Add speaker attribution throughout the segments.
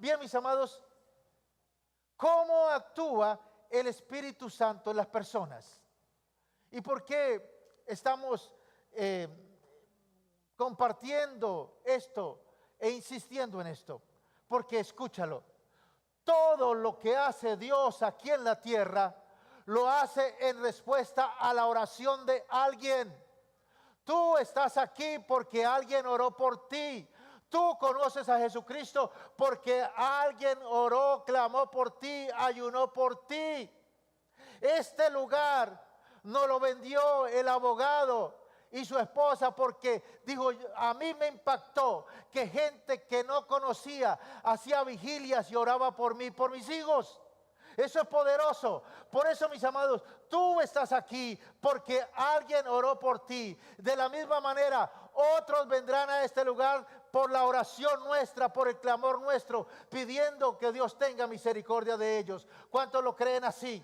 Speaker 1: Bien, mis amados, ¿cómo actúa el Espíritu Santo en las personas? ¿Y por qué estamos compartiendo esto e insistiendo en esto? Porque escúchalo, todo lo que hace Dios aquí en la tierra, lo hace en respuesta a la oración de alguien. Tú estás aquí porque alguien oró por ti. Tú conoces a Jesucristo porque alguien oró, clamó por ti, ayunó por ti. Este lugar no lo vendió el abogado y su esposa porque dijo, a mí me impactó que gente que no conocía hacía vigilias y oraba por mí, por mis hijos. Eso es poderoso. Por eso, mis amados, tú estás aquí porque alguien oró por ti. De la misma manera, otros vendrán a este lugar por la oración nuestra, por el clamor nuestro, pidiendo que Dios tenga misericordia de ellos. ¿Cuántos lo creen así?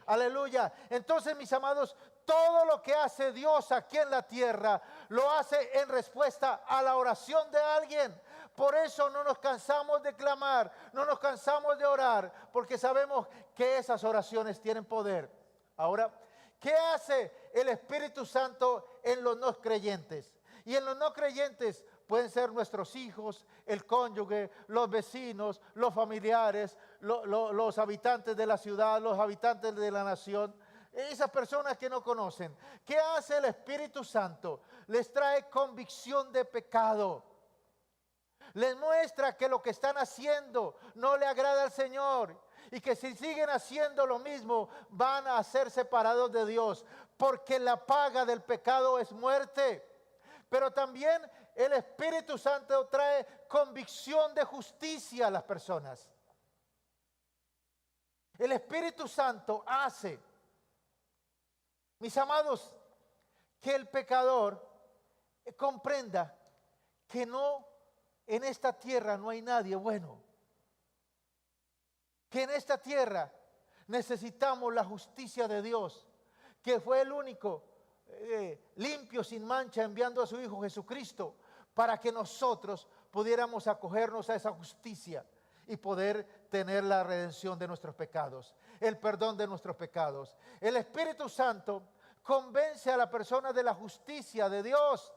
Speaker 1: Aleluya. Entonces, mis amados, todo lo que hace Dios aquí en la tierra, lo hace en respuesta a la oración de alguien. Por eso no nos cansamos de clamar, no nos cansamos de orar, porque sabemos que esas oraciones tienen poder. Ahora, ¿qué hace el Espíritu Santo en los no creyentes? Y en los no creyentes pueden ser nuestros hijos, el cónyuge, los vecinos, los familiares, los habitantes de la ciudad, los habitantes de la nación. Esas personas que no conocen. ¿Qué hace el Espíritu Santo? Les trae convicción de pecado. Les muestra que lo que están haciendo no le agrada al Señor y que si siguen haciendo lo mismo van a ser separados de Dios, porque la paga del pecado es muerte. Pero también el Espíritu Santo trae convicción de justicia a las personas. El Espíritu Santo hace, mis amados, que el pecador comprenda que en esta tierra no hay nadie bueno. Que en esta tierra necesitamos la justicia de Dios, que fue el único limpio, sin mancha, enviando a su Hijo Jesucristo, para que nosotros pudiéramos acogernos a esa justicia y poder tener la redención de nuestros pecados, el perdón de nuestros pecados. El Espíritu Santo convence a la persona de la justicia de Dios,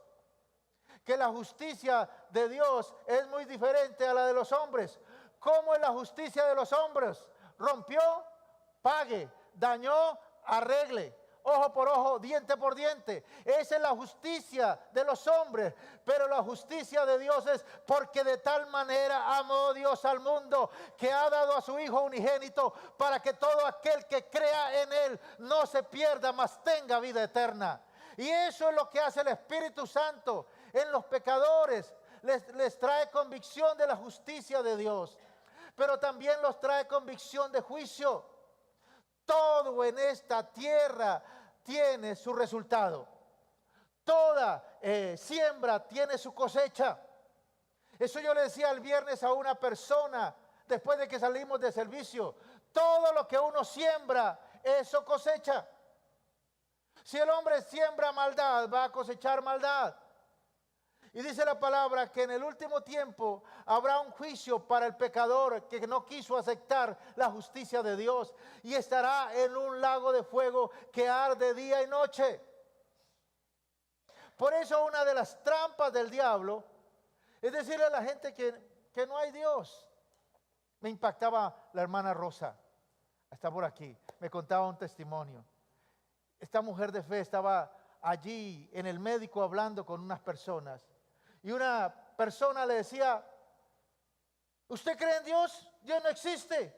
Speaker 1: que la justicia de Dios es muy diferente a la de los hombres. ¿Cómo es la justicia de los hombres? Rompió, pague, dañó, arregle. Ojo por ojo, diente por diente. Esa es la justicia de los hombres. Pero la justicia de Dios es porque de tal manera amó Dios al mundo, que ha dado a su Hijo unigénito, para que todo aquel que crea en Él no se pierda, mas tenga vida eterna. Y eso es lo que hace el Espíritu Santo en los pecadores. Les trae convicción de la justicia de Dios, pero también los trae convicción de juicio. Todo en esta tierra tiene su resultado. Toda siembra tiene su cosecha. Eso yo le decía el viernes a una persona después de que salimos de servicio. Todo lo que uno siembra, eso cosecha. Si el hombre siembra maldad, va a cosechar maldad. Y dice la palabra que en el último tiempo habrá un juicio para el pecador que no quiso aceptar la justicia de Dios, y estará en un lago de fuego que arde día y noche. Por eso una de las trampas del diablo es decirle a la gente que no hay Dios. Me impactaba la hermana Rosa, está por aquí, me contaba un testimonio. Esta mujer de fe estaba allí en el médico hablando con unas personas. Y una persona le decía, ¿usted cree en Dios? Dios no existe.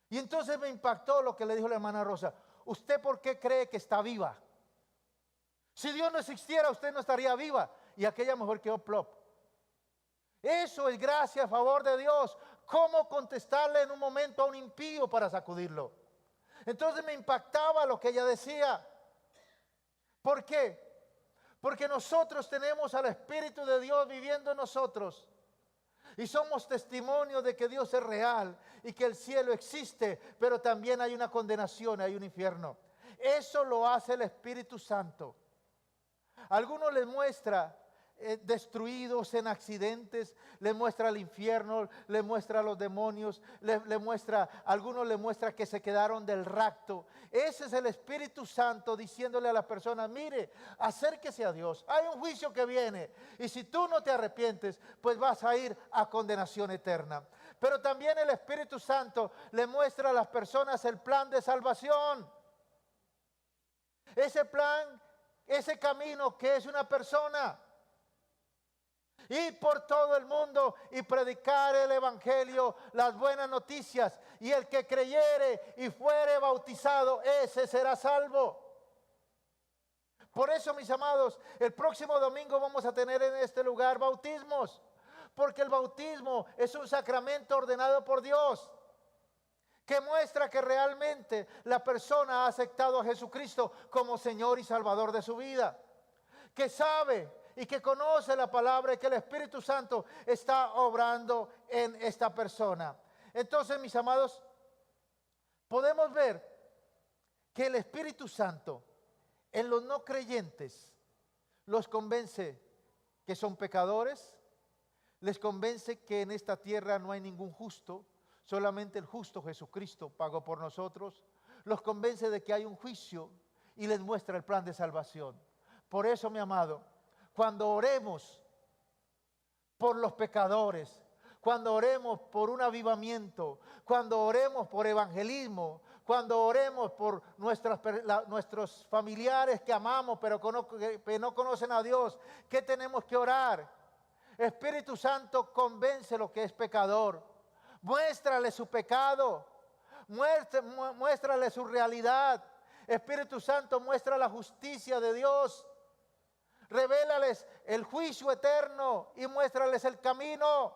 Speaker 1: Y entonces me impactó lo que le dijo la hermana Rosa. ¿Usted por qué cree que está viva? Si Dios no existiera, usted no estaría viva. Y aquella mujer quedó plop. Eso es gracia a favor de Dios. ¿Cómo contestarle en un momento a un impío para sacudirlo? Entonces me impactaba lo que ella decía. ¿Por qué? Porque nosotros tenemos al Espíritu de Dios viviendo en nosotros. Y somos testimonios de que Dios es real y que el cielo existe, pero también hay una condenación, hay un infierno. Eso lo hace el Espíritu Santo. A algunos les muestra destruidos en accidentes, le muestra el infierno, le muestra a los demonios, le muestra, a algunos le muestra que se quedaron del rapto. Ese es el Espíritu Santo diciéndole a las personas, mire, acérquese a Dios, hay un juicio que viene y si tú no te arrepientes, pues vas a ir a condenación eterna. Pero también el Espíritu Santo le muestra a las personas el plan de salvación. Ese plan, ese camino que es una persona. Ir por todo el mundo y predicar el evangelio, las buenas noticias. Y el que creyere y fuere bautizado, ese será salvo. Por eso, mis amados, el próximo domingo vamos a tener en este lugar bautismos. Porque el bautismo es un sacramento ordenado por Dios, que muestra que realmente la persona ha aceptado a Jesucristo como Señor y Salvador de su vida. Que sabe y que conoce la palabra y que el Espíritu Santo está obrando en esta persona. Entonces, mis amados, podemos ver que el Espíritu Santo en los no creyentes los convence que son pecadores, les convence que en esta tierra no hay ningún justo, solamente el justo Jesucristo pagó por nosotros, los convence de que hay un juicio y les muestra el plan de salvación. Por eso, mi amado, cuando oremos por los pecadores, cuando oremos por un avivamiento, cuando oremos por evangelismo, cuando oremos por nuestros familiares que amamos pero que no conocen a Dios, ¿qué tenemos que orar? Espíritu Santo, convence lo que es pecador, muéstrale su pecado, muéstrale su realidad. Espíritu Santo, muestra la justicia de Dios. Revélales el juicio eterno y muéstrales el camino.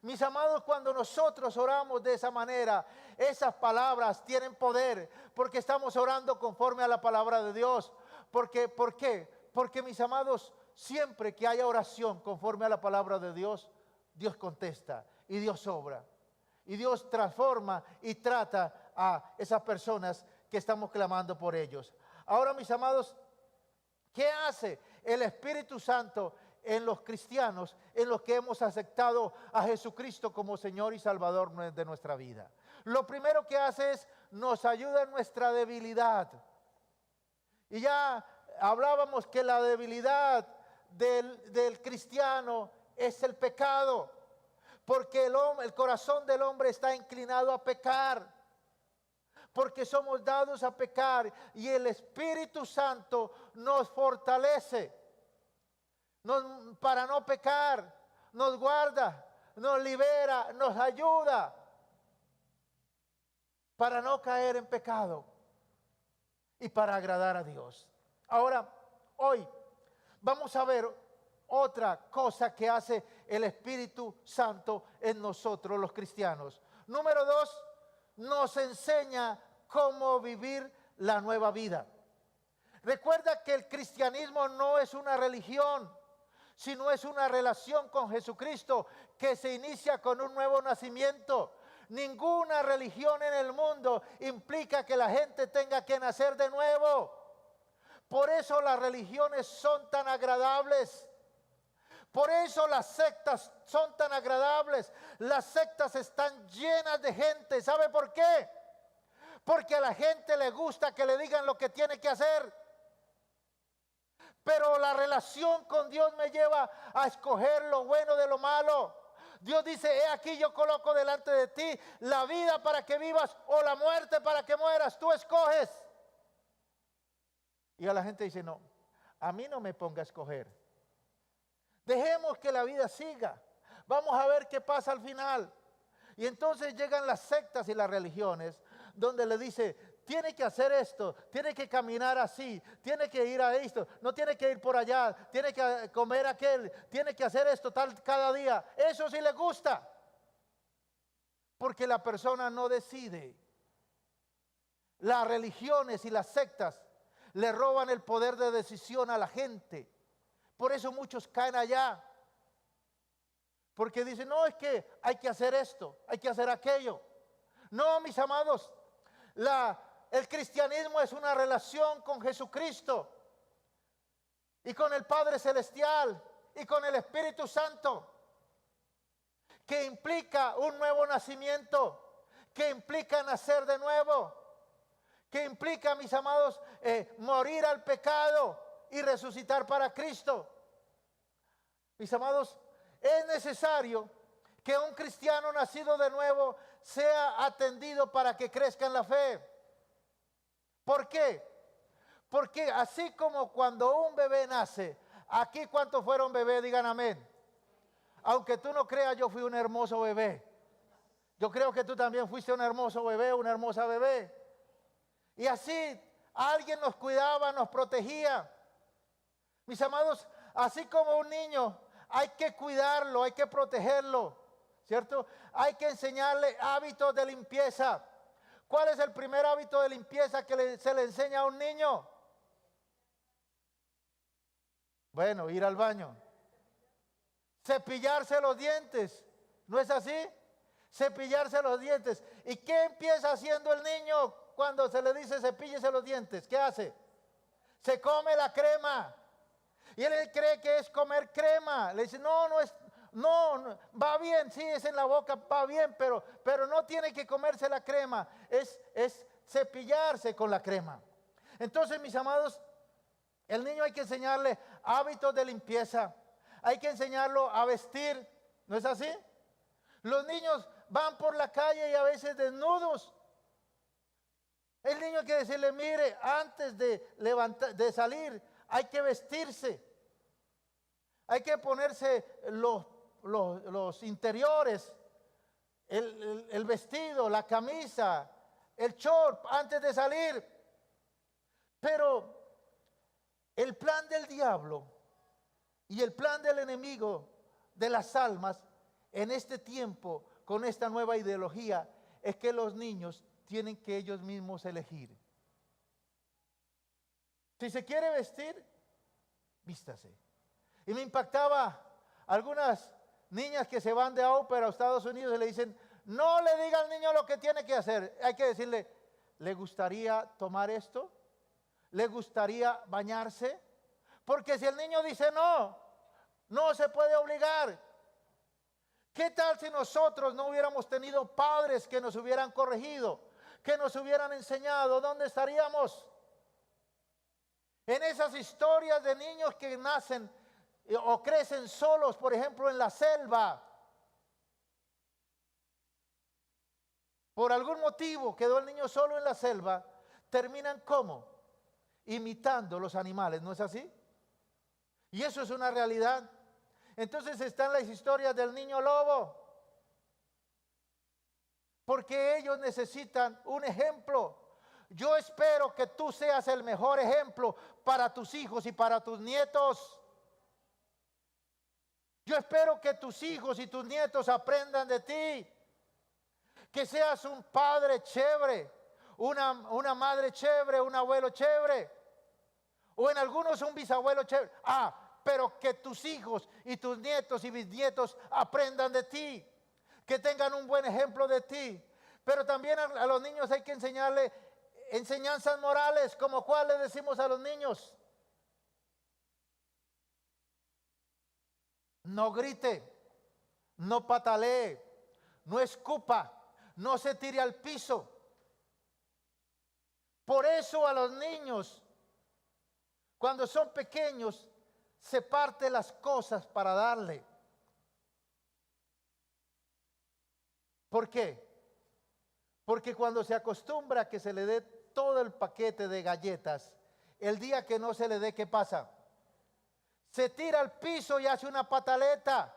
Speaker 1: Mis amados, cuando nosotros oramos de esa manera, esas palabras tienen poder, porque estamos orando conforme a la palabra de Dios. ¿Por qué? Porque, mis amados, siempre que haya oración conforme a la palabra de Dios, Dios contesta y Dios obra. Y Dios transforma y trata a esas personas que estamos clamando por ellos. Ahora, mis amados, ¿qué hace el Espíritu Santo en los cristianos, en los que hemos aceptado a Jesucristo como Señor y Salvador de nuestra vida? Lo primero que hace es nos ayuda en nuestra debilidad. Y ya hablábamos que la debilidad del cristiano es el pecado, porque el corazón del hombre está inclinado a pecar, porque somos dados a pecar y el Espíritu Santo nos fortalece para no pecar, nos guarda, nos libera, nos ayuda para no caer en pecado y para agradar a Dios. Ahora, hoy vamos a ver otra cosa que hace el Espíritu Santo en nosotros los cristianos. Número 2, nos enseña cómo vivir la nueva vida. Recuerda que el cristianismo no es una religión, sino es una relación con Jesucristo que se inicia con un nuevo nacimiento. Ninguna religión en el mundo implica que la gente tenga que nacer de nuevo. Por eso las religiones son tan agradables. Por eso las sectas son tan agradables. Las sectas están llenas de gente. ¿Sabe por qué? Porque a la gente le gusta que le digan lo que tiene que hacer. Pero la relación con Dios me lleva a escoger lo bueno de lo malo. Dios dice, he aquí yo coloco delante de ti la vida para que vivas o la muerte para que mueras. Tú escoges. Y a la gente dice, no, a mí no me ponga a escoger. Dejemos que la vida siga. Vamos a ver qué pasa al final. Y entonces llegan las sectas y las religiones donde le dice, tiene que hacer esto, tiene que caminar así, tiene que ir a esto, no tiene que ir por allá, tiene que comer aquel, tiene que hacer esto tal cada día. Eso sí le gusta. Porque la persona no decide. Las religiones y las sectas le roban el poder de decisión a la gente. Por eso muchos caen allá. Porque dicen, no, es que hay que hacer esto, hay que hacer aquello. No, mis amados, el cristianismo es una relación con Jesucristo y con el Padre Celestial. y con el Espíritu Santo, que implica un nuevo nacimiento, que implica nacer de nuevo, que implica, mis amados, morir al pecado y resucitar para Cristo. Mis amados, es necesario que un cristiano nacido de nuevo sea atendido para que crezca en la fe. ¿Por qué? Porque así como cuando un bebé nace, aquí ¿cuántos fueron bebés? Digan amén. Aunque tú no creas, yo fui un hermoso bebé. Yo creo que tú también fuiste un hermoso bebé, una hermosa bebé. Y así alguien nos cuidaba, nos protegía. Mis amados, así como un niño, hay que cuidarlo, hay que protegerlo, ¿cierto? Hay que enseñarle hábitos de limpieza. ¿Cuál es el primer hábito de limpieza que se le enseña a un niño? Bueno, ir al baño. Cepillarse los dientes, ¿no es así? Cepillarse los dientes. ¿Y qué empieza haciendo el niño cuando se le dice cepíllese los dientes? ¿Qué hace? Se come la crema. Y él cree que es comer crema. Le dice, no, va bien, sí, es en la boca, va bien, pero no tiene que comerse la crema. Es cepillarse con la crema. Entonces, mis amados, el niño hay que enseñarle hábitos de limpieza. Hay que enseñarlo a vestir, ¿no es así? Los niños van por la calle y a veces desnudos. El niño hay que decirle, mire, antes de salir, hay que vestirse. Hay que ponerse los interiores, el vestido, la camisa, el short antes de salir. Pero el plan del diablo y el plan del enemigo de las almas en este tiempo, con esta nueva ideología, es que los niños tienen que ellos mismos elegir. Si se quiere vestir, vístase. Y me impactaba algunas niñas que se van de ópera a Estados Unidos y le dicen, no le diga al niño lo que tiene que hacer. Hay que decirle, ¿le gustaría tomar esto? ¿Le gustaría bañarse? Porque si el niño dice no se puede obligar. ¿Qué tal si nosotros no hubiéramos tenido padres que nos hubieran corregido, que nos hubieran enseñado? ¿Dónde estaríamos? En esas historias de niños que nacen o crecen solos, por ejemplo, en la selva. Por algún motivo quedó el niño solo en la selva. Terminan ¿cómo? Imitando los animales, ¿no es así? Y eso es una realidad. Entonces están las historias del niño lobo. Porque ellos necesitan un ejemplo. Yo espero que tú seas el mejor ejemplo para tus hijos y para tus nietos. Yo espero que tus hijos y tus nietos aprendan de ti. Que seas un padre chévere, una madre chévere, un abuelo chévere. O en algunos un bisabuelo chévere. Pero que tus hijos y tus nietos y bisnietos aprendan de ti. Que tengan un buen ejemplo de ti. Pero también a los niños hay que enseñarle enseñanzas morales, como cuál le decimos a los niños. No grite, no patalee, no escupa, no se tire al piso. Por eso a los niños, cuando son pequeños, se parte las cosas para darle. ¿Por qué? Porque cuando se acostumbra a que se le dé todo el paquete de galletas, el día que no se le dé, ¿qué pasa? Se tira al piso y hace una pataleta.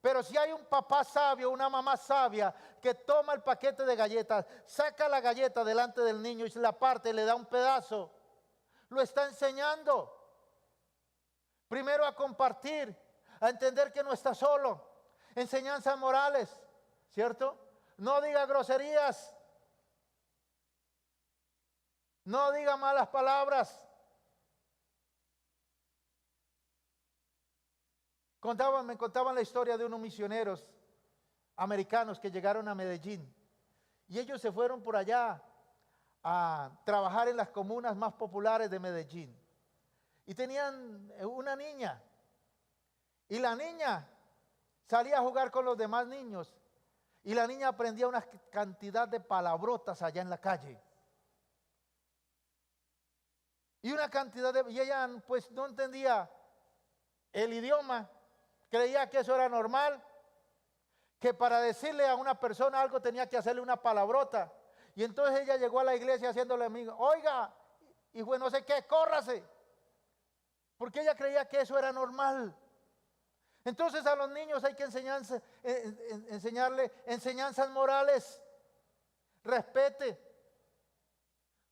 Speaker 1: Pero si hay un papá sabio, una mamá sabia, que toma el paquete de galletas, saca la galleta delante del niño y se la parte y le da un pedazo, lo está enseñando. Primero a compartir, a entender que no está solo. Enseñanzas morales, ¿cierto? No diga groserías. No diga malas palabras. Me contaban la historia de unos misioneros americanos que llegaron a Medellín. Y ellos se fueron por allá a trabajar en las comunas más populares de Medellín. Y tenían una niña. Y la niña salía a jugar con los demás niños. Y la niña aprendía una cantidad de palabrotas allá en la calle. Y una cantidad de... Y ella pues no entendía el idioma. Creía que eso era normal. Que para decirle a una persona algo tenía que hacerle una palabrota. Y entonces ella llegó a la iglesia haciéndole amigo. Oiga, y fue no sé qué, córrase. Porque ella creía que eso era normal. Entonces a los niños hay que enseñarle enseñanzas morales. Respete.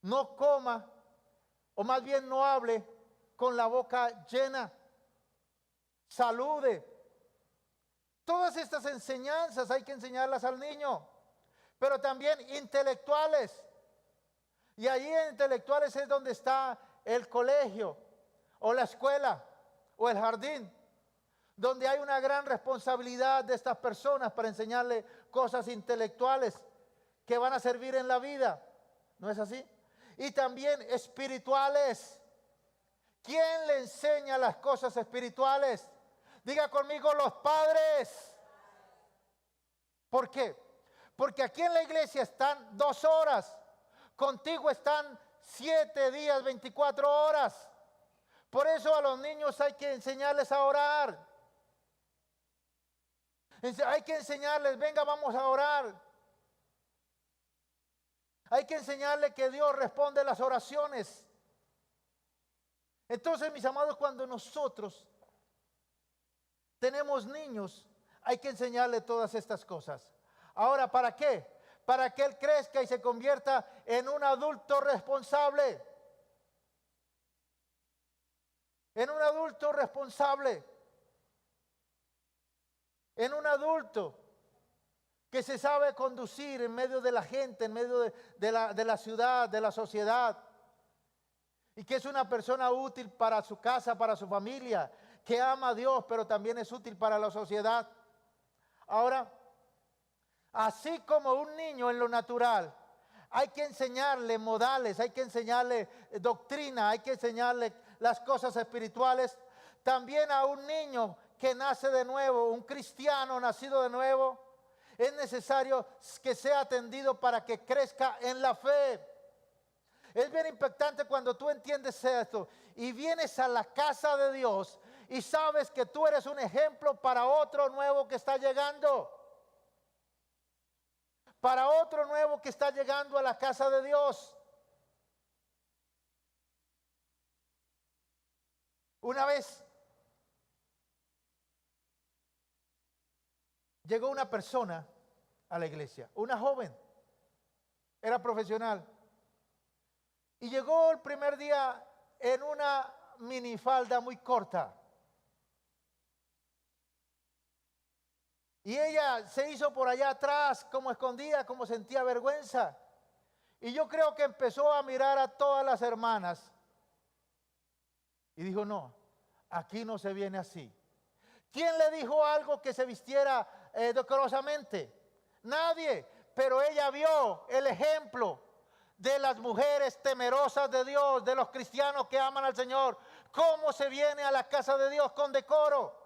Speaker 1: No coma, o más bien no hable con la boca llena. Salude. Todas estas enseñanzas hay que enseñarlas al niño. Pero también intelectuales. Y allí en intelectuales es donde está el colegio, o la escuela, o el jardín, donde hay una gran responsabilidad de estas personas para enseñarle cosas intelectuales que van a servir en la vida. ¿No es así? Y también espirituales. ¿Quién le enseña las cosas espirituales? Diga conmigo, los padres. ¿Por qué? Porque aquí en la iglesia están 2 horas. Contigo están 7 días, 24 horas. Por eso a los niños hay que enseñarles a orar. Hay que enseñarles, venga, vamos a orar. Hay que enseñarles que Dios responde las oraciones. Entonces, mis amados, cuando nosotros tenemos niños, hay que enseñarle todas estas cosas. Ahora, ¿para qué? Para que él crezca y se convierta en un adulto responsable. En un adulto responsable. En un adulto que se sabe conducir en medio de la gente, en medio de la ciudad, de la sociedad. Y que es una persona útil para su casa, para su familia, que ama a Dios, pero también es útil para la sociedad. Ahora, así como un niño en lo natural, hay que enseñarle modales, hay que enseñarle doctrina, hay que enseñarle las cosas espirituales. También a un niño que nace de nuevo, un cristiano nacido de nuevo, es necesario que sea atendido para que crezca en la fe. Es bien impactante cuando tú entiendes esto y vienes a la casa de Dios y sabes que tú eres un ejemplo para otro nuevo que está llegando. Para otro nuevo que está llegando a la casa de Dios. Una vez llegó una persona a la iglesia, una joven, era profesional. Y llegó el primer día en una minifalda muy corta. Y ella se hizo por allá atrás, como escondida, como sentía vergüenza. Y yo creo que empezó a mirar a todas las hermanas. Y dijo, no, aquí no se viene así. ¿Quién le dijo algo que se vistiera decorosamente? Nadie. Pero ella vio el ejemplo de las mujeres temerosas de Dios, de los cristianos que aman al Señor. ¿Cómo se viene a la casa de Dios con decoro?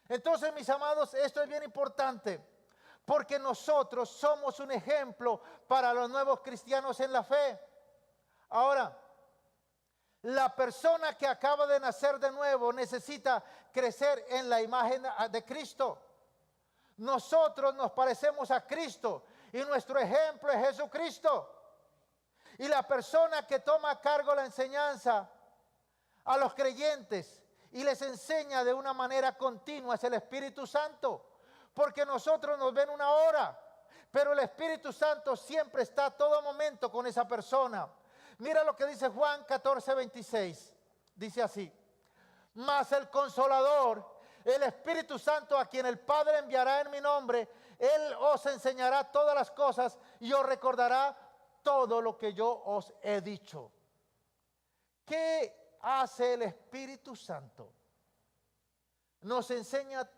Speaker 1: Entonces, mis amados, esto es bien importante, porque nosotros somos un ejemplo para los nuevos cristianos en la fe. Ahora, la persona que acaba de nacer de nuevo necesita crecer en la imagen de Cristo. Nosotros nos parecemos a Cristo y nuestro ejemplo es Jesucristo. Y la persona que toma a cargo la enseñanza a los creyentes y les enseña de una manera continua es el Espíritu Santo. Porque nosotros nos ven una hora, pero el Espíritu Santo siempre está a todo momento con esa persona. Mira lo que dice Juan 14:26. Dice así: mas el Consolador, el Espíritu Santo, a quien el Padre enviará en mi nombre, Él os enseñará todas las cosas y os recordará todo lo que yo os he dicho. ¿Qué hace el Espíritu Santo? Nos enseña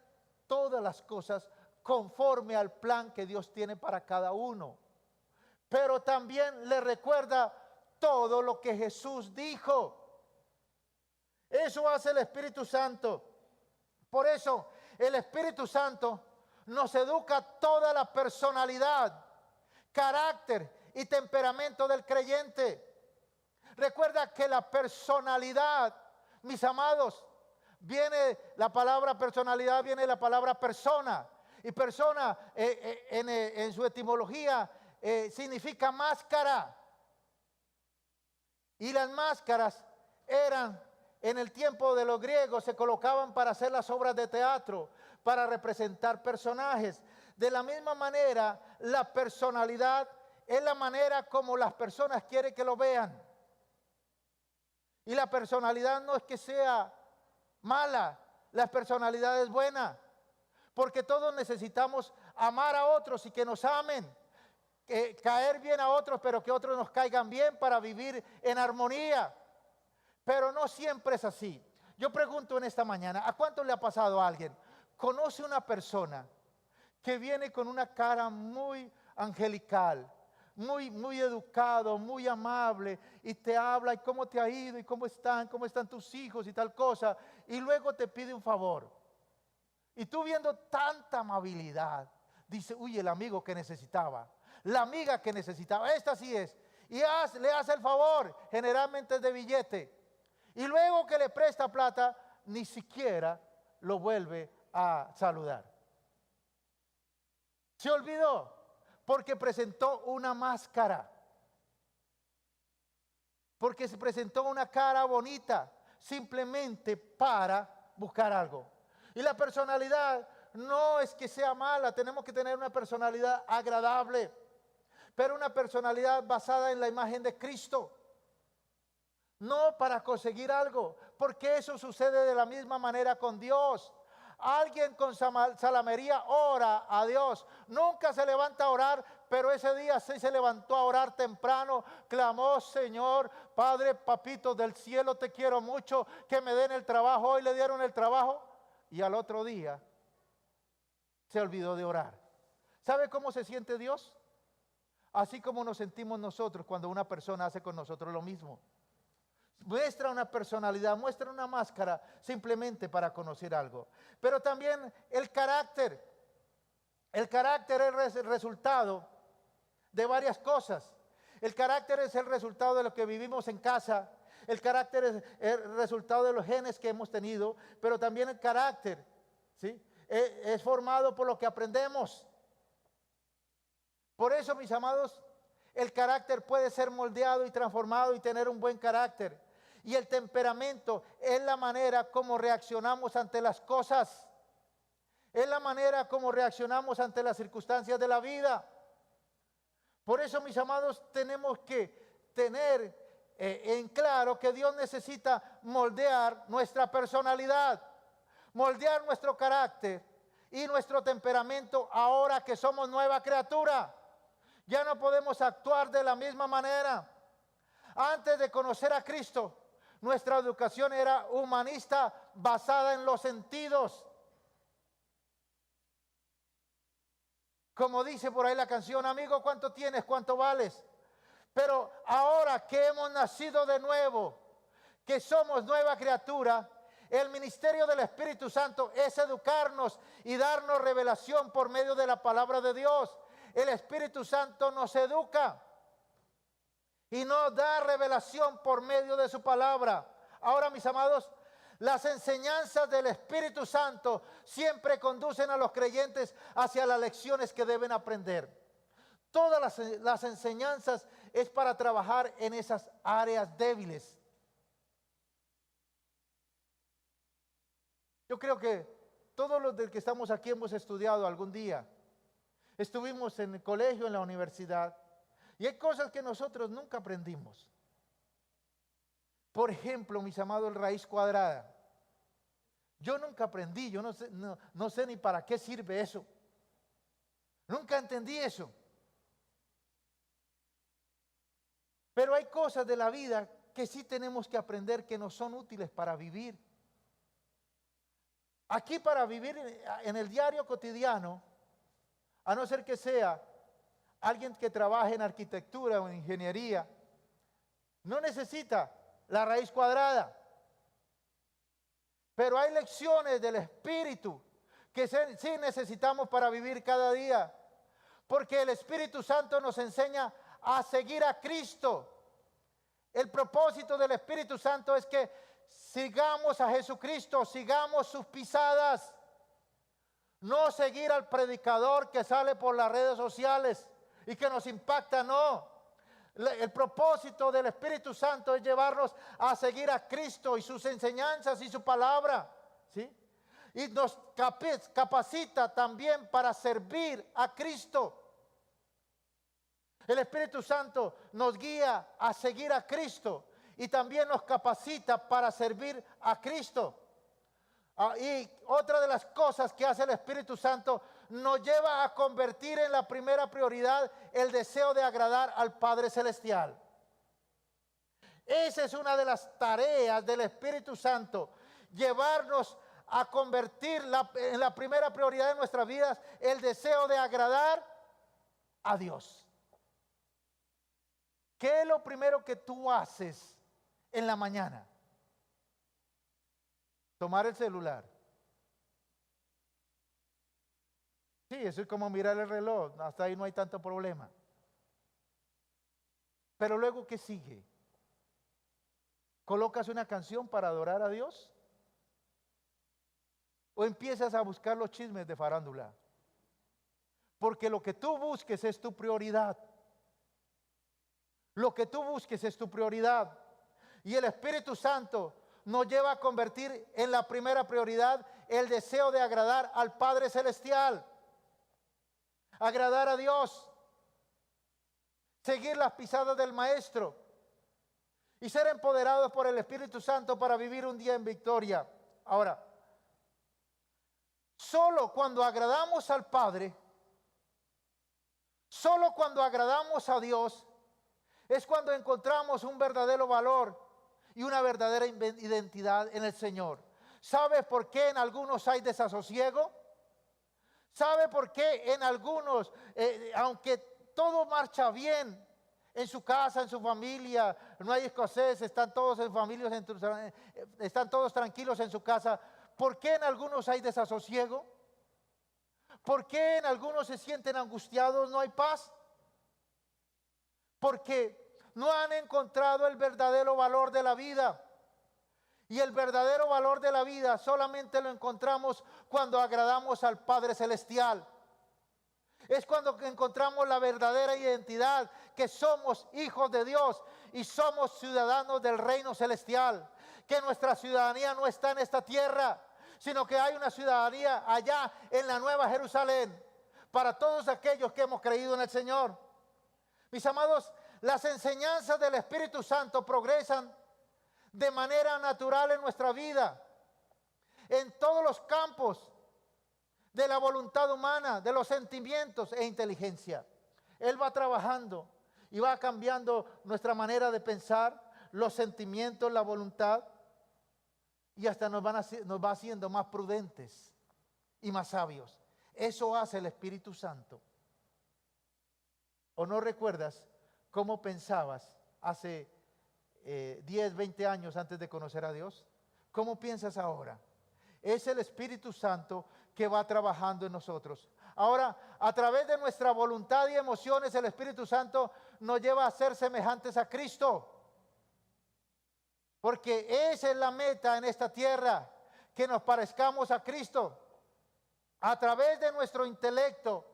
Speaker 1: todas las cosas conforme al plan que Dios tiene para cada uno. Pero también le recuerda todo lo que Jesús dijo. Eso hace el Espíritu Santo. Por eso el Espíritu Santo nos educa toda la personalidad, carácter y temperamento del creyente. Recuerda que la personalidad, mis amados, la palabra personalidad viene de la palabra persona. Y persona en su etimología significa máscara. Y las máscaras eran, en el tiempo de los griegos, se colocaban para hacer las obras de teatro, para representar personajes. De la misma manera, la personalidad es la manera como las personas quieren que lo vean. Y la personalidad no es que sea mala, la personalidad es buena, porque todos necesitamos amar a otros y que nos amen, caer bien a otros, pero que otros nos caigan bien para vivir en armonía. Pero no siempre es así. Yo pregunto en esta mañana, ¿a cuánto le ha pasado a alguien? ¿Conoce una persona que viene con una cara muy angelical, muy educado, muy amable, y te habla y cómo te ha ido y cómo están tus hijos y tal cosa, y luego te pide un favor? Y tú, viendo tanta amabilidad, dice, uy, el amigo que necesitaba, la amiga que necesitaba, esta sí es. Y le hace el favor, generalmente es de billete. Y luego que le presta plata, ni siquiera lo vuelve a saludar. Se olvidó porque presentó una máscara. Porque se presentó una cara bonita simplemente para buscar algo. Y la personalidad no es que sea mala, tenemos que tener una personalidad agradable, pero una personalidad basada en la imagen de Cristo. No para conseguir algo, porque eso sucede de la misma manera con Dios. Alguien con salamería ora a Dios, nunca se levanta a orar, pero ese día sí se levantó a orar temprano, clamó, Señor, Padre, papito del cielo, te quiero mucho, que me den el trabajo. Hoy le dieron el trabajo y al otro día se olvidó de orar. ¿Sabe cómo se siente Dios? Así como nos sentimos nosotros cuando una persona hace con nosotros lo mismo. Muestra una personalidad, muestra una máscara simplemente para conocer algo. Pero también el carácter. El carácter es el resultado de varias cosas. El carácter es el resultado de lo que vivimos en casa. El carácter es el resultado de los genes que hemos tenido. Pero también el carácter, ¿sí?, es formado por lo que aprendemos. Por eso, mis amados, el carácter puede ser moldeado y transformado y tener un buen carácter. Y el temperamento es la manera como reaccionamos ante las cosas. Es la manera como reaccionamos ante las circunstancias de la vida. Por eso, mis amados, tenemos que tener en claro que Dios necesita moldear nuestra personalidad, moldear nuestro carácter y nuestro temperamento ahora que somos nueva criatura. Ya no podemos actuar de la misma manera. Antes de conocer a Cristo, nuestra educación era humanista, basada en los sentidos. Como dice por ahí la canción, amigo, ¿cuánto tienes? ¿Cuánto vales? Pero ahora que hemos nacido de nuevo, que somos nueva criatura, el ministerio del Espíritu Santo es educarnos y darnos revelación por medio de la palabra de Dios. El Espíritu Santo nos educa y nos da revelación por medio de su palabra. Ahora, mis amados, las enseñanzas del Espíritu Santo siempre conducen a los creyentes hacia las lecciones que deben aprender. Todas las enseñanzas es para trabajar en esas áreas débiles. Yo creo que todos los que estamos aquí hemos estudiado algún día. Estuvimos en el colegio, en la universidad, y hay cosas que nosotros nunca aprendimos. Por ejemplo, mis amados, raíz cuadrada. Yo nunca aprendí, yo no sé ni para qué sirve eso. Nunca entendí eso. Pero hay cosas de la vida que sí tenemos que aprender que nos son útiles para vivir. Aquí, para vivir en el diario cotidiano, a no ser que sea alguien que trabaje en arquitectura o en ingeniería, no necesita la raíz cuadrada. Pero hay lecciones del Espíritu que sí necesitamos para vivir cada día. Porque el Espíritu Santo nos enseña a seguir a Cristo. El propósito del Espíritu Santo es que sigamos a Jesucristo, sigamos sus pisadas. No seguir al predicador que sale por las redes sociales y que nos impacta, no. El propósito del Espíritu Santo es llevarnos a seguir a Cristo y sus enseñanzas y su palabra, ¿sí? Y nos capacita también para servir a Cristo. El Espíritu Santo nos guía a seguir a Cristo y también nos capacita para servir a Cristo. Y otra de las cosas que hace el Espíritu Santo nos lleva a convertir en la primera prioridad el deseo de agradar al Padre Celestial. Esa es una de las tareas del Espíritu Santo, llevarnos a convertir en la primera prioridad de nuestras vidas el deseo de agradar a Dios. ¿Qué es lo primero que tú haces en la mañana? Tomar el celular. Sí, eso es como mirar el reloj, hasta ahí no hay tanto problema. Pero luego, ¿qué sigue? ¿Colocas una canción para adorar a Dios? ¿O empiezas a buscar los chismes de farándula? Porque lo que tú busques es tu prioridad. Lo que tú busques es tu prioridad. Y el Espíritu Santo nos lleva a convertir en la primera prioridad el deseo de agradar al Padre Celestial. Agradar a Dios. Seguir las pisadas del Maestro. Y ser empoderados por el Espíritu Santo para vivir un día en victoria. Ahora, solo cuando agradamos al Padre, solo cuando agradamos a Dios, es cuando encontramos un verdadero valor y una verdadera identidad en el Señor. ¿Sabes por qué en algunos hay desasosiego? ¿Sabe por qué en algunos, aunque todo marcha bien en su casa, en su familia, no hay escasez, están todos en familias, están todos tranquilos en su casa, ¿por qué en algunos hay desasosiego? ¿Por qué en algunos se sienten angustiados, no hay paz? Porque no han encontrado el verdadero valor de la vida. Y el verdadero valor de la vida solamente lo encontramos cuando agradamos al Padre Celestial. Es cuando encontramos la verdadera identidad, que somos hijos de Dios y somos ciudadanos del reino celestial. Que nuestra ciudadanía no está en esta tierra, sino que hay una ciudadanía allá en la Nueva Jerusalén, para todos aquellos que hemos creído en el Señor. Mis amados, las enseñanzas del Espíritu Santo progresan de manera natural en nuestra vida, en todos los campos de la voluntad humana, de los sentimientos e inteligencia. Él va trabajando y va cambiando nuestra manera de pensar, los sentimientos, la voluntad, y hasta nos va haciendo más prudentes y más sabios. Eso hace el Espíritu Santo. ¿O no recuerdas cómo pensabas hace 10, 20 años antes de conocer a Dios? ¿Cómo piensas ahora? Es el Espíritu Santo que va trabajando en nosotros. Ahora, a través de nuestra voluntad y emociones, el Espíritu Santo nos lleva a ser semejantes a Cristo. Porque esa es la meta en esta tierra, que nos parezcamos a Cristo. A través de nuestro intelecto,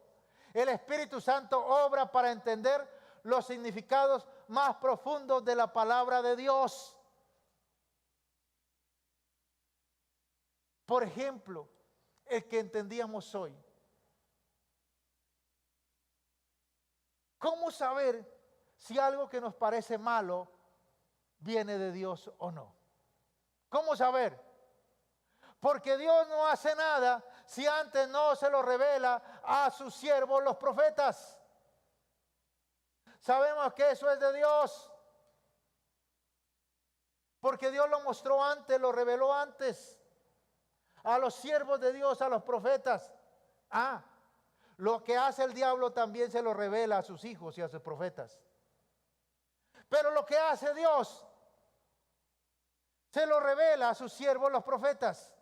Speaker 1: el Espíritu Santo obra para entender los significados más profundos de la palabra de Dios. Por ejemplo, el que entendíamos hoy. ¿Cómo saber si algo que nos parece malo viene de Dios o no? ¿Cómo saber? Porque Dios no hace nada si antes no se lo revela a sus siervos los profetas. Sabemos que eso es de Dios, porque Dios lo mostró antes, lo reveló antes a los siervos de Dios, a los profetas. Lo que hace el diablo también se lo revela a sus hijos y a sus profetas. Pero lo que hace Dios se lo revela a sus siervos los profetas.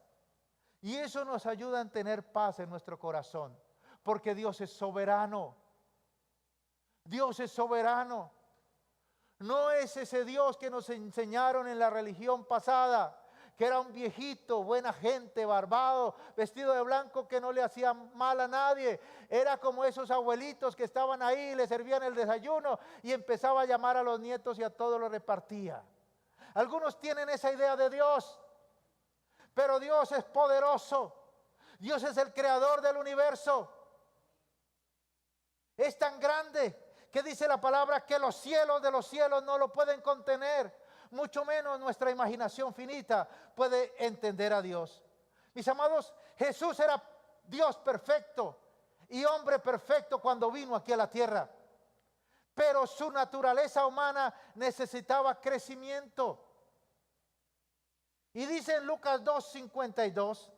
Speaker 1: Y eso nos ayuda a tener paz en nuestro corazón, porque Dios es soberano. Dios es soberano. No es ese Dios que nos enseñaron en la religión pasada, que era un viejito, buena gente, barbado, vestido de blanco, que no le hacía mal a nadie. Era como esos abuelitos que estaban ahí, le servían el desayuno y empezaba a llamar a los nietos y a todos los repartía. Algunos tienen esa idea de Dios, pero Dios es poderoso. Dios es el creador del universo. Es tan grande que dice la palabra que los cielos de los cielos no lo pueden contener. Mucho menos nuestra imaginación finita puede entender a Dios. Mis amados, Jesús era Dios perfecto y hombre perfecto cuando vino aquí a la tierra. Pero su naturaleza humana necesitaba crecimiento. Y dice en Lucas 2:52,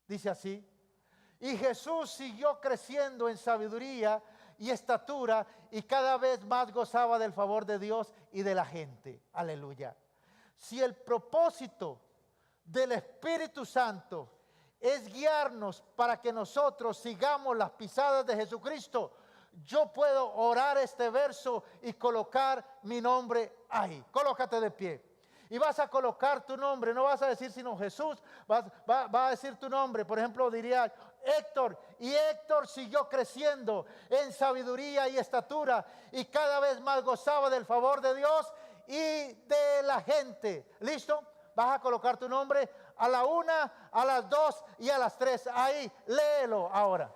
Speaker 1: dice así: y Jesús siguió creciendo en sabiduría y estatura, y cada vez más gozaba del favor de Dios y de la gente. Aleluya. Si el propósito del Espíritu Santo es guiarnos para que nosotros sigamos las pisadas de Jesucristo, yo puedo orar este verso y colocar mi nombre ahí. Colócate de pie. Y vas a colocar tu nombre, no vas a decir sino Jesús, va a decir tu nombre. Por ejemplo, diría Héctor, y Héctor siguió creciendo en sabiduría y estatura, y cada vez más gozaba del favor de Dios y de la gente. ¿Listo? Vas a colocar tu nombre a la 1, a las 2 y a las 3. Ahí, léelo ahora.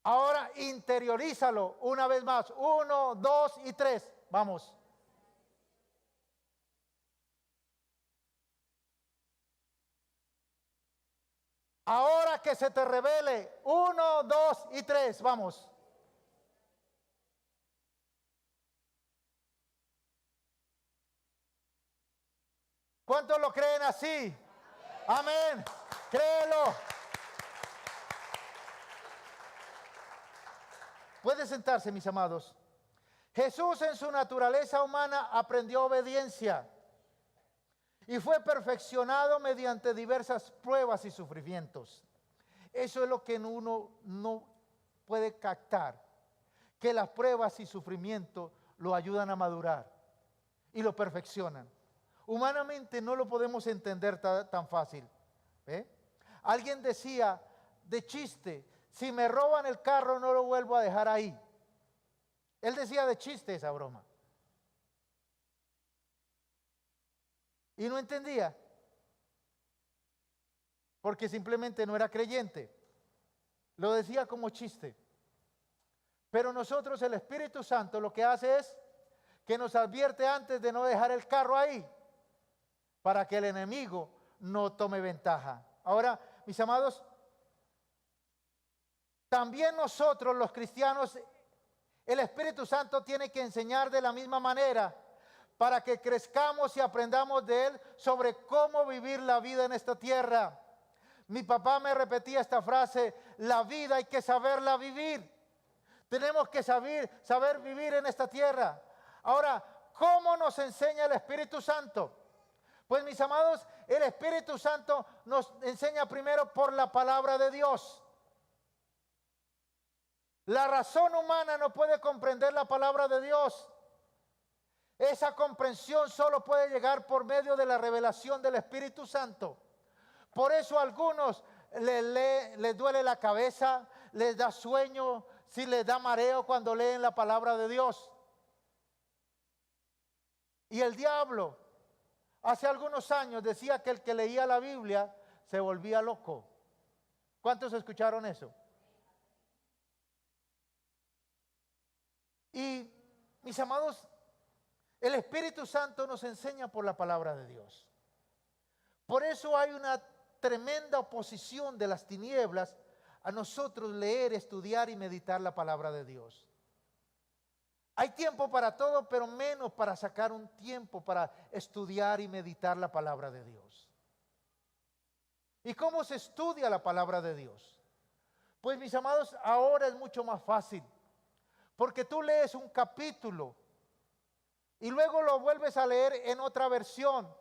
Speaker 1: Ahora interiorízalo una vez más. 1, 2 y 3. Vamos. Ahora que se te revele. 1, 2 y 3. Vamos. ¿Cuántos lo creen así? Amén. Créelo. Puede sentarse, mis amados. Jesús en su naturaleza humana aprendió obediencia y fue perfeccionado mediante diversas pruebas y sufrimientos. Eso es lo que uno no puede captar, que las pruebas y sufrimientos lo ayudan a madurar y lo perfeccionan. Humanamente no lo podemos entender tan fácil. Alguien decía de chiste: si me roban el carro no lo vuelvo a dejar ahí. Él decía de chiste esa broma. Y no entendía, porque simplemente no era creyente. Lo decía como chiste. Pero nosotros, el Espíritu Santo, lo que hace es que nos advierte antes de no dejar el carro ahí, para que el enemigo no tome ventaja. Ahora, mis amados, también nosotros los cristianos, el Espíritu Santo tiene que enseñar de la misma manera para que crezcamos y aprendamos de Él sobre cómo vivir la vida en esta tierra. Mi papá me repetía esta frase: la vida hay que saberla vivir. Tenemos que saber vivir en esta tierra. Ahora, ¿cómo nos enseña el Espíritu Santo? Pues, mis amados, el Espíritu Santo nos enseña primero por la palabra de Dios. La razón humana no puede comprender la palabra de Dios. Esa comprensión solo puede llegar por medio de la revelación del Espíritu Santo. Por eso a algunos les duele la cabeza, les da sueño, si les da mareo cuando leen la palabra de Dios. Y el diablo hace algunos años decía que el que leía la Biblia se volvía loco. ¿Cuántos escucharon eso? Y, mis amados, el Espíritu Santo nos enseña por la palabra de Dios. Por eso hay una tremenda oposición de las tinieblas a nosotros leer, estudiar y meditar la palabra de Dios. Hay tiempo para todo, pero menos para sacar un tiempo para estudiar y meditar la palabra de Dios. ¿Y cómo se estudia la palabra de Dios? Pues mis amados, ahora es mucho más fácil, porque tú lees un capítulo y luego lo vuelves a leer en otra versión.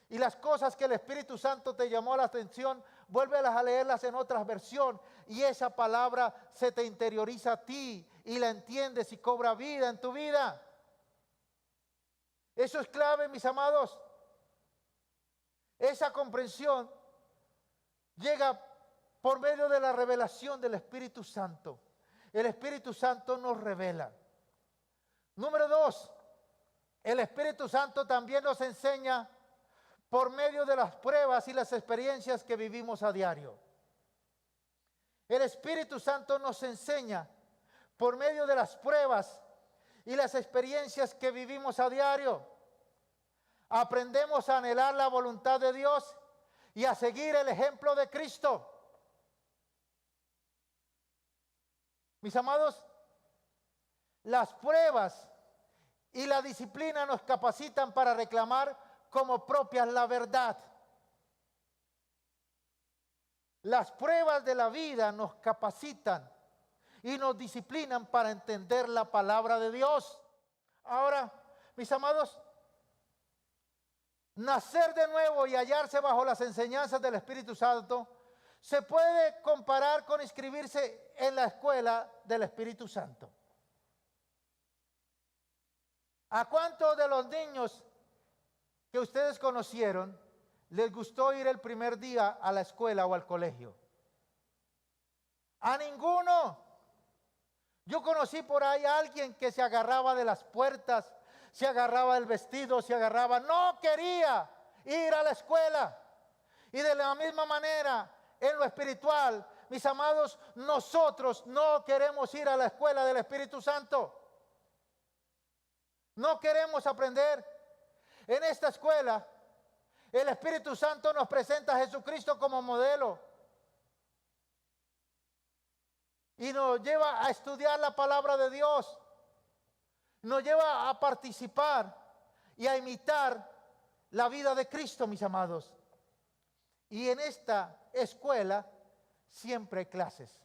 Speaker 1: Y las cosas que el Espíritu Santo te llamó la atención, vuélvelas a leerlas en otra versión. Y esa palabra se te interioriza a ti y la entiendes y cobra vida en tu vida. Eso es clave, mis amados. Esa comprensión llega por medio de la revelación del Espíritu Santo. El Espíritu Santo nos revela. Número 2, el Espíritu Santo también nos enseña por medio de las pruebas y las experiencias que vivimos a diario. El Espíritu Santo nos enseña por medio de las pruebas y las experiencias que vivimos a diario. Aprendemos a anhelar la voluntad de Dios y a seguir el ejemplo de Cristo. Mis amados, las pruebas y la disciplina nos capacitan para reclamar como propias la verdad. Las pruebas de la vida nos capacitan y nos disciplinan para entender la palabra de Dios. Ahora, mis amados, nacer de nuevo y hallarse bajo las enseñanzas del Espíritu Santo se puede comparar con inscribirse en la escuela del Espíritu Santo. ¿A cuántos de los niños que ustedes conocieron les gustó ir el primer día a la escuela o al colegio? A ninguno. Yo conocí por ahí a alguien que se agarraba de las puertas, se agarraba del vestido, se agarraba, no quería ir a la escuela. Y de la misma manera, en lo espiritual, mis amados, nosotros no queremos ir a la escuela del Espíritu Santo. No queremos aprender. En esta escuela, el Espíritu Santo nos presenta a Jesucristo como modelo y nos lleva a estudiar la palabra de Dios, nos lleva a participar y a imitar la vida de Cristo, mis amados. Y en esta escuela siempre hay clases.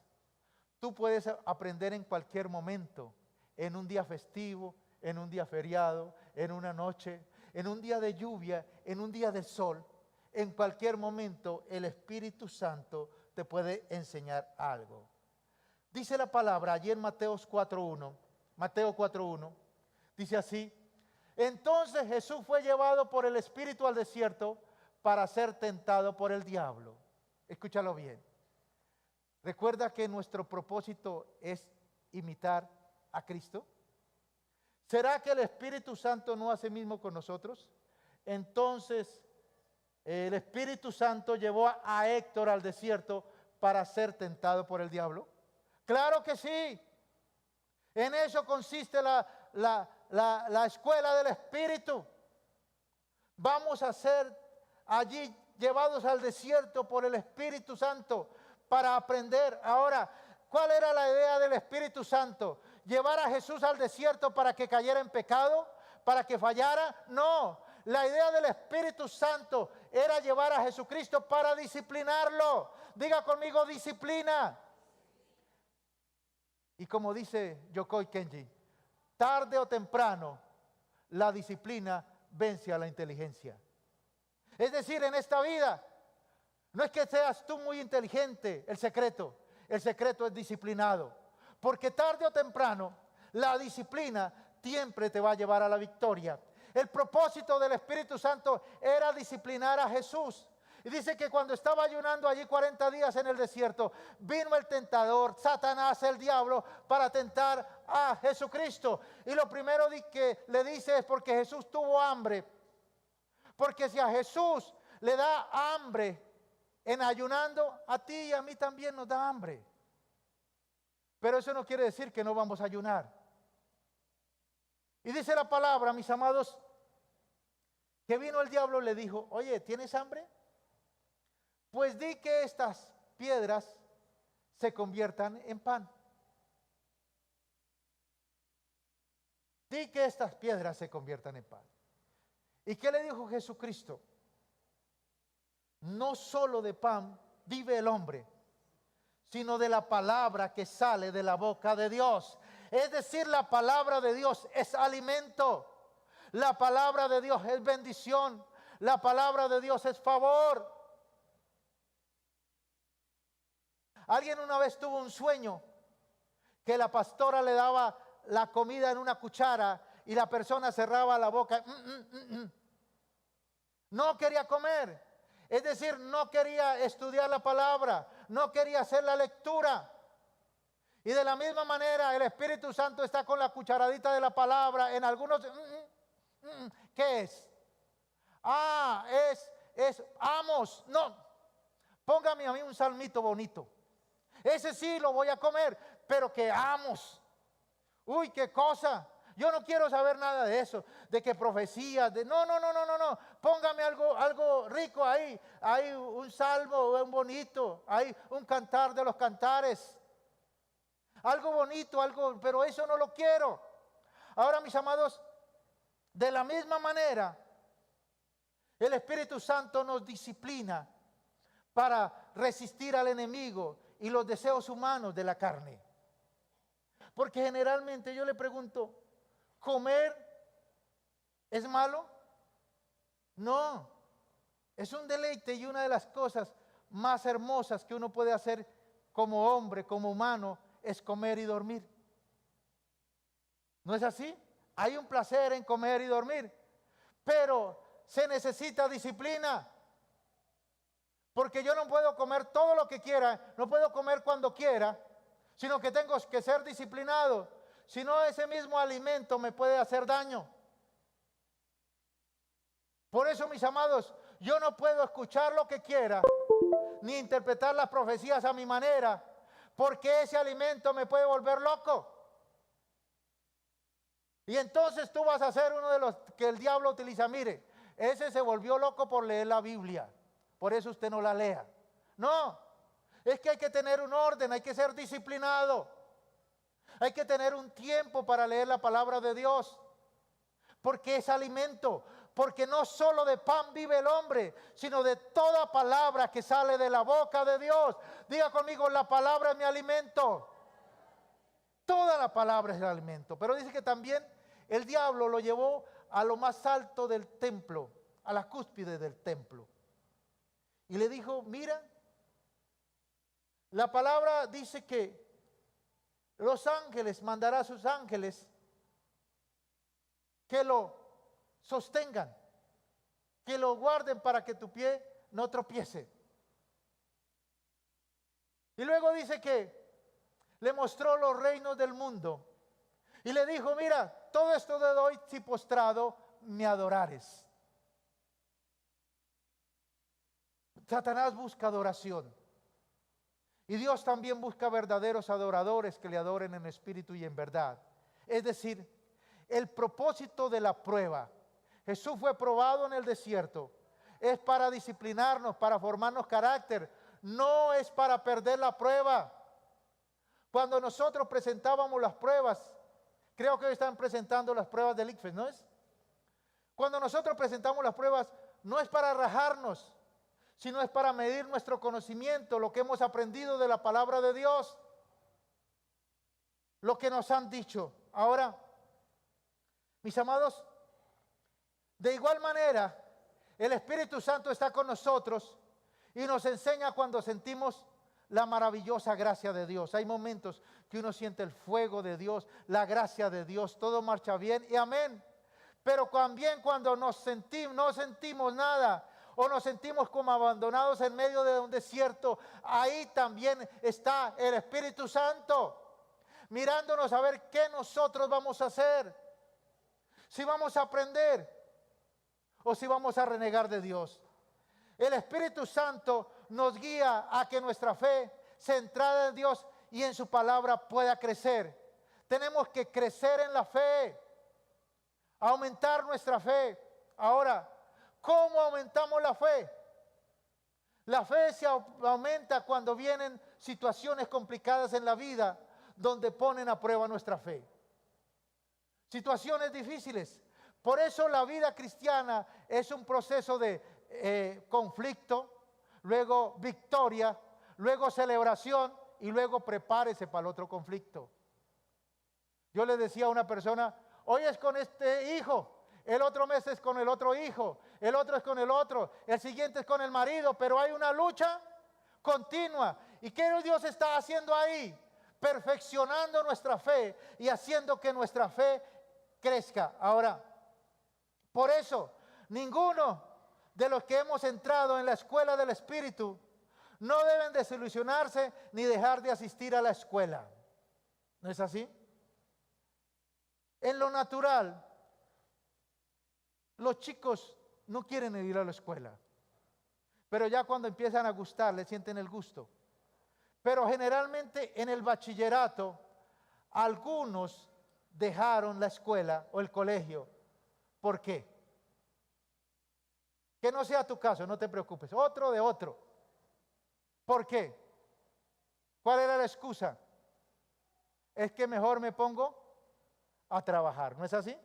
Speaker 1: Tú puedes aprender en cualquier momento, en un día festivo, en un día feriado, en una noche, en un día de lluvia, en un día de sol. En cualquier momento el Espíritu Santo te puede enseñar algo. Dice la palabra allí en Mateo 4:1, dice así: entonces Jesús fue llevado por el Espíritu al desierto para ser tentado por el diablo. Escúchalo bien. Recuerda que nuestro propósito es imitar a Cristo. ¿Será que el Espíritu Santo no hace mismo con nosotros? Entonces, el Espíritu Santo llevó a Héctor al desierto para ser tentado por el diablo. Claro que sí. En eso consiste la escuela del Espíritu. Vamos a ser allí llevados al desierto por el Espíritu Santo para aprender. Ahora, ¿cuál era la idea del Espíritu Santo? ¿Llevar a Jesús al desierto para que cayera en pecado? ¿Para que fallara? No. La idea del Espíritu Santo era llevar a Jesucristo para disciplinarlo. Diga conmigo, disciplina. Y como dice Yokoi Kenji, tarde o temprano la disciplina vence a la inteligencia. Es decir, en esta vida no es que seas tú muy inteligente, el secreto es disciplinado. Porque tarde o temprano la disciplina siempre te va a llevar a la victoria. El propósito del Espíritu Santo era disciplinar a Jesús. Y dice que cuando estaba ayunando allí 40 días en el desierto, vino el tentador, Satanás, el diablo, para tentar a Jesucristo. Y lo primero que le dice es porque Jesús tuvo hambre. Porque si a Jesús le da hambre en ayunando, a ti y a mí también nos da hambre. Pero eso no quiere decir que no vamos a ayunar. Y dice la palabra, mis amados, que vino el diablo y le dijo: oye, ¿tienes hambre? Pues di que estas piedras se conviertan en pan. Di que estas piedras se conviertan en pan. ¿Y qué le dijo Jesucristo? No solo de pan vive el hombre, sino de la palabra que sale de la boca de Dios. Es decir, la palabra de Dios es alimento. La palabra de Dios es bendición. La palabra de Dios es favor. Alguien una vez tuvo un sueño que la pastora le daba la comida en una cuchara y la persona cerraba la boca. No quería comer. Es decir, no quería estudiar la palabra, no quería hacer la lectura. Y de la misma manera el Espíritu Santo está con la cucharadita de la palabra en algunos. ¿Qué es? Es amos. No, póngame a mí un salmito bonito. Ese sí lo voy a comer, pero que amos. Uy, qué cosa. Yo no quiero saber nada de eso, de que profecías, de no. Póngame algo rico ahí. Hay un salmo, un bonito, hay un cantar de los cantares. Algo bonito, pero eso no lo quiero. Ahora, mis amados, de la misma manera, el Espíritu Santo nos disciplina para resistir al enemigo y los deseos humanos de la carne. Porque generalmente yo le pregunto, ¿comer es malo? No, es un deleite y una de las cosas más hermosas que uno puede hacer como hombre, como humano, es comer y dormir. ¿No es así? Hay un placer en comer y dormir, pero se necesita disciplina. Porque yo no puedo comer todo lo que quiera, no puedo comer cuando quiera, sino que tengo que ser disciplinado. Si no, ese mismo alimento me puede hacer daño. Por eso, mis amados, yo no puedo escuchar lo que quiera, ni interpretar las profecías a mi manera, porque ese alimento me puede volver loco. Y entonces tú vas a ser uno de los que el diablo utiliza. Mire, ese se volvió loco por leer la Biblia, por eso usted no la lea. No, es que hay que tener un orden, hay que ser disciplinado. Hay que tener un tiempo para leer la palabra de Dios, porque es alimento. Porque no solo de pan vive el hombre, sino de toda palabra que sale de la boca de Dios. Diga conmigo, la palabra es mi alimento. Toda la palabra es el alimento. Pero dice que también el diablo lo llevó a lo más alto del templo, a la cúspide del templo. Y le dijo, mira, la palabra dice que los ángeles, mandará a sus ángeles que lo sostengan, que lo guarden para que tu pie no tropiece. Y luego dice que le mostró los reinos del mundo y le dijo, mira, todo esto te doy si postrado me adorares. Satanás busca adoración. Y Dios también busca verdaderos adoradores que le adoren en espíritu y en verdad. Es decir, el propósito de la prueba. Jesús fue probado en el desierto. Es para disciplinarnos, para formarnos carácter. No es para perder la prueba. Cuando nosotros presentábamos las pruebas, creo que hoy están presentando las pruebas del ICFES, ¿no es? Cuando nosotros presentamos las pruebas, no es para rajarnos, sino es para medir nuestro conocimiento, lo que hemos aprendido de la palabra de Dios, lo que nos han dicho. Ahora, mis amados, de igual manera, el Espíritu Santo está con nosotros y nos enseña cuando sentimos la maravillosa gracia de Dios. Hay momentos que uno siente el fuego de Dios, la gracia de Dios, todo marcha bien y amén. Pero también cuando no sentimos nada, o nos sentimos como abandonados en medio de un desierto, ahí también está el Espíritu Santo, mirándonos a ver qué nosotros vamos a hacer. Si vamos a aprender o si vamos a renegar de Dios. El Espíritu Santo nos guía a que nuestra fe, centrada en Dios y en su palabra, pueda crecer. Tenemos que crecer en la fe, aumentar nuestra fe. Ahora, ¿cómo aumentamos la fe? La fe se aumenta cuando vienen situaciones complicadas en la vida donde ponen a prueba nuestra fe. Situaciones difíciles. Por eso la vida cristiana es un proceso de conflicto, luego victoria, luego celebración y luego prepárese para el otro conflicto. Yo le decía a una persona, hoy es con este hijo, el otro mes es con el otro hijo, el otro es con el otro, el siguiente es con el marido, pero hay una lucha continua. ¿Y qué Dios está haciendo ahí? Perfeccionando nuestra fe y haciendo que nuestra fe crezca. Ahora, por eso, ninguno de los que hemos entrado en la escuela del Espíritu no deben desilusionarse ni dejar de asistir a la escuela. ¿No es así? En lo natural, los chicos no quieren ir a la escuela, pero ya cuando empiezan a gustar, le sienten el gusto. Pero generalmente en el bachillerato, algunos dejaron la escuela o el colegio. ¿Por qué? Que no sea tu caso, no te preocupes. Otro de otro. ¿Por qué? ¿Cuál era la excusa? Es que mejor me pongo a trabajar, ¿no es así?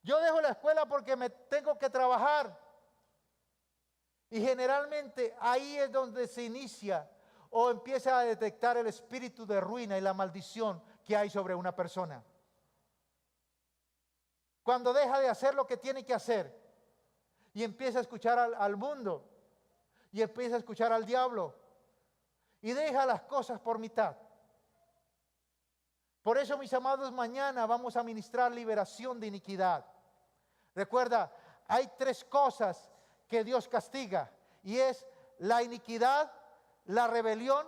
Speaker 1: Yo dejo la escuela porque me tengo que trabajar. Y generalmente ahí es donde se inicia o empieza a detectar el espíritu de ruina y la maldición que hay sobre una persona. Cuando deja de hacer lo que tiene que hacer y empieza a escuchar al mundo y empieza a escuchar al diablo y deja las cosas por mitad. Por eso, mis amados, mañana vamos a ministrar liberación de iniquidad. Recuerda, hay 3 cosas que Dios castiga y es la iniquidad, la rebelión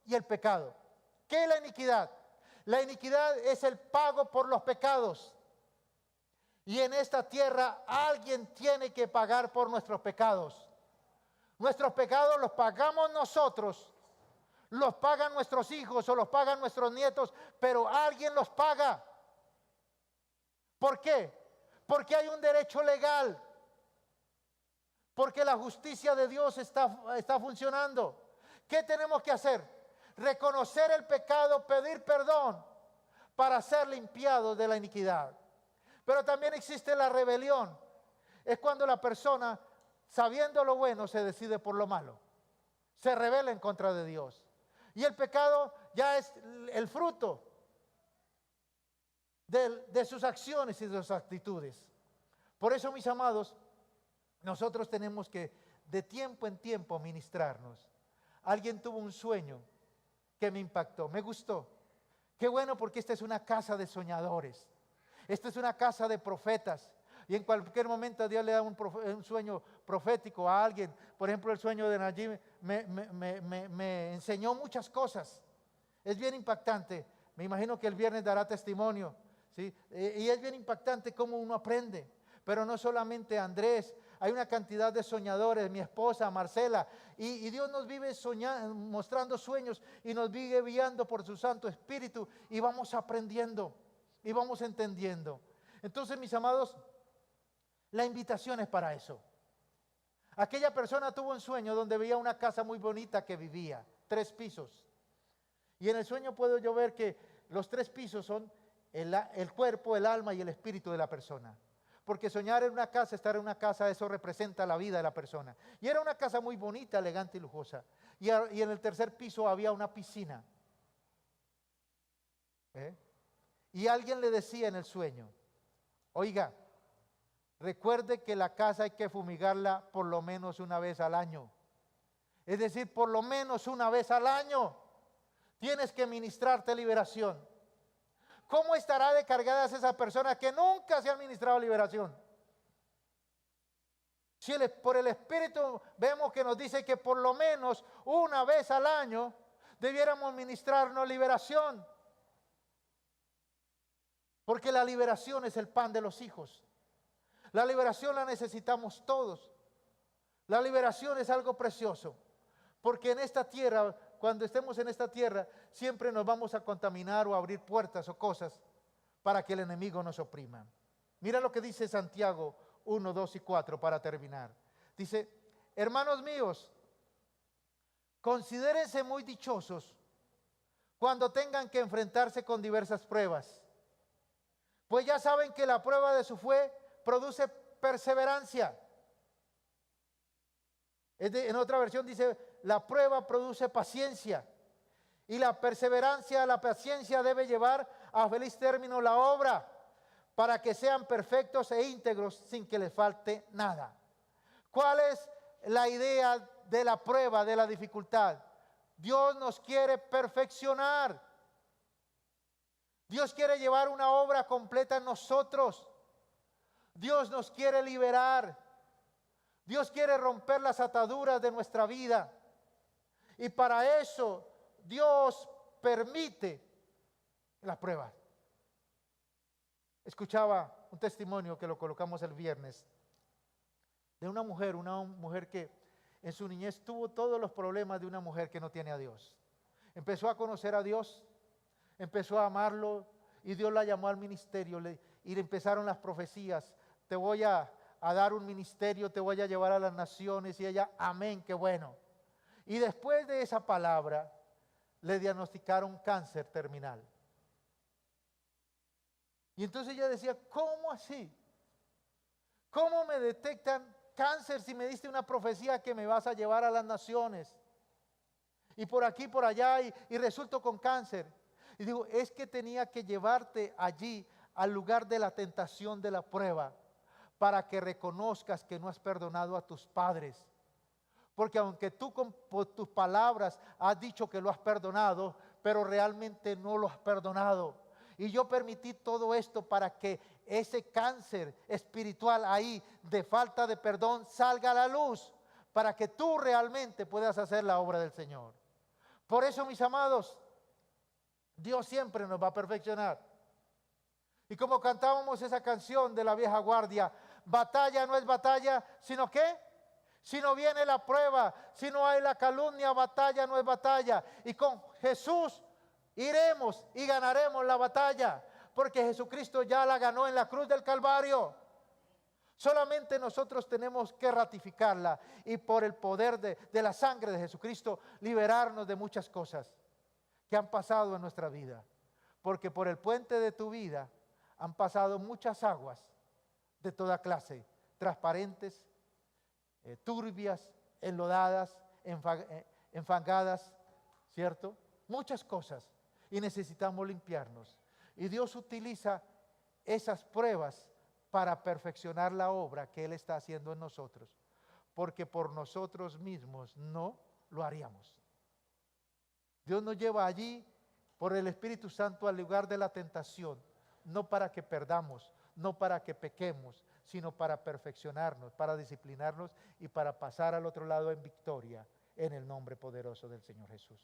Speaker 1: y el pecado. ¿Qué es la iniquidad? La iniquidad es el pago por los pecados. Y en esta tierra alguien tiene que pagar por nuestros pecados. Nuestros pecados los pagamos nosotros, los pagan nuestros hijos o los pagan nuestros nietos, pero alguien los paga. ¿Por qué? Porque hay un derecho legal. Porque la justicia de Dios está funcionando. ¿Qué tenemos que hacer? Reconocer el pecado, pedir perdón para ser limpiados de la iniquidad. Pero también existe la rebelión. Es cuando la persona, sabiendo lo bueno, se decide por lo malo. Se rebela en contra de Dios. Y el pecado ya es el fruto de sus acciones y de sus actitudes. Por eso, mis amados, nosotros tenemos que de tiempo en tiempo ministrarnos. Alguien tuvo un sueño que me impactó, me gustó. Qué bueno, porque esta es una casa de soñadores. Esta es una casa de profetas. Y en cualquier momento Dios le da un sueño profético a alguien. Por ejemplo, el sueño de Najib me enseñó muchas cosas. Es bien impactante. Me imagino que el viernes dará testimonio, ¿sí? Y es bien impactante cómo uno aprende. Pero no solamente Andrés, hay una cantidad de soñadores, mi esposa Marcela, y Dios nos vive mostrando sueños y nos vive guiando por su Santo Espíritu y vamos aprendiendo y vamos entendiendo. Entonces, mis amados, la invitación es para eso. Aquella persona tuvo un sueño donde veía una casa muy bonita que vivía, 3 pisos. Y en el sueño puedo yo ver que los 3 pisos son el cuerpo, el alma y el espíritu de la persona. Porque soñar en una casa, estar en una casa, eso representa la vida de la persona. Y era una casa muy bonita, elegante y lujosa. Y en el 3er piso había una piscina. Y alguien le decía en el sueño, oiga, recuerde que la casa hay que fumigarla por lo menos una vez al año. Es decir, por lo menos una vez al año tienes que ministrarte liberación. ¿Cómo estará de cargadas esas personas que nunca se han ministrado liberación? Si por el Espíritu vemos que nos dice que por lo menos una vez al año debiéramos ministrarnos liberación. Porque la liberación es el pan de los hijos. La liberación la necesitamos todos. La liberación es algo precioso. Porque en esta tierra, cuando estemos en esta tierra, siempre nos vamos a contaminar o a abrir puertas o cosas para que el enemigo nos oprima. Mira lo que dice Santiago 1, 2 y 4 para terminar. Dice, hermanos míos, considérense muy dichosos cuando tengan que enfrentarse con diversas pruebas. Pues ya saben que la prueba de su fe produce perseverancia. En otra versión dice, la prueba produce paciencia. Y la perseverancia, la paciencia debe llevar a feliz término la obra, para que sean perfectos e íntegros sin que les falte nada. ¿Cuál es la idea de la prueba, de la dificultad? Dios nos quiere perfeccionar. Dios quiere llevar una obra completa en nosotros. Dios nos quiere liberar. Dios quiere romper las ataduras de nuestra vida. Y para eso Dios permite la prueba. Escuchaba un testimonio que lo colocamos el viernes de una mujer que en su niñez tuvo todos los problemas de una mujer que no tiene a Dios. Empezó a conocer a Dios, empezó a amarlo y Dios la llamó al ministerio y le empezaron las profecías. Te voy a dar un ministerio, te voy a llevar a las naciones, y ella, amén, qué bueno. Y después de esa palabra le diagnosticaron cáncer terminal. Y entonces ella decía, ¿cómo así? ¿Cómo me detectan cáncer si me diste una profecía que me vas a llevar a las naciones? Y por aquí, por allá, y resulto con cáncer. Y digo, es que tenía que llevarte allí al lugar de la tentación, de la prueba, para que reconozcas que no has perdonado a tus padres. Porque aunque tú por tus palabras has dicho que lo has perdonado, pero realmente no lo has perdonado. Y yo permití todo esto para que ese cáncer espiritual ahí de falta de perdón salga a la luz, para que tú realmente puedas hacer la obra del Señor. Por eso, mis amados, Dios siempre nos va a perfeccionar. Y como cantábamos esa canción de la vieja guardia, batalla no es batalla, sino ¿qué? Si no viene la prueba, si no hay la calumnia, batalla no es batalla. Y con Jesús iremos y ganaremos la batalla, porque Jesucristo ya la ganó en la cruz del Calvario. Solamente nosotros tenemos que ratificarla y por el poder de la sangre de Jesucristo liberarnos de muchas cosas que han pasado en nuestra vida. Porque por el puente de tu vida han pasado muchas aguas de toda clase, transparentes, turbias, enlodadas, enfangadas, ¿cierto? Muchas cosas, y necesitamos limpiarnos. Y Dios utiliza esas pruebas para perfeccionar la obra que Él está haciendo en nosotros, porque por nosotros mismos no lo haríamos. Dios nos lleva allí por el Espíritu Santo al lugar de la tentación, no para que perdamos, no para que pequemos, sino para perfeccionarnos, para disciplinarnos y para pasar al otro lado en victoria, en el nombre poderoso del Señor Jesús.